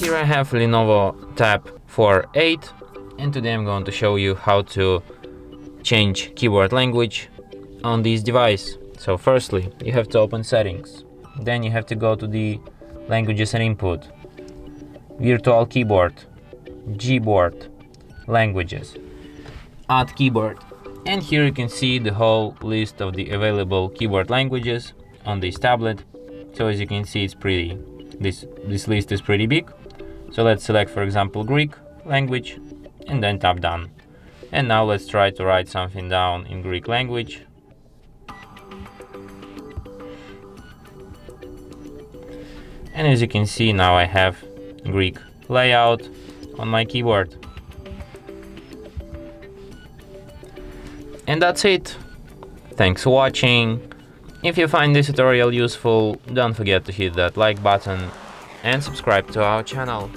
Here I have Lenovo Tab 4.8, and today I'm going to show you how to change keyboard language on this device. So firstly, you have to open settings, then you have to go to the languages and input, virtual keyboard, Gboard, languages, add keyboard, and here you can see the whole list of the available keyboard languages on this tablet. So as you can see, it's pretty, this list is pretty big. So let's select, for example, Greek language and then tap done. And now let's try to write something down in Greek language. And as you can see, now I have Greek layout on my keyboard. And that's it. Thanks for watching. If you find this tutorial useful, don't forget to hit that like button and subscribe to our channel.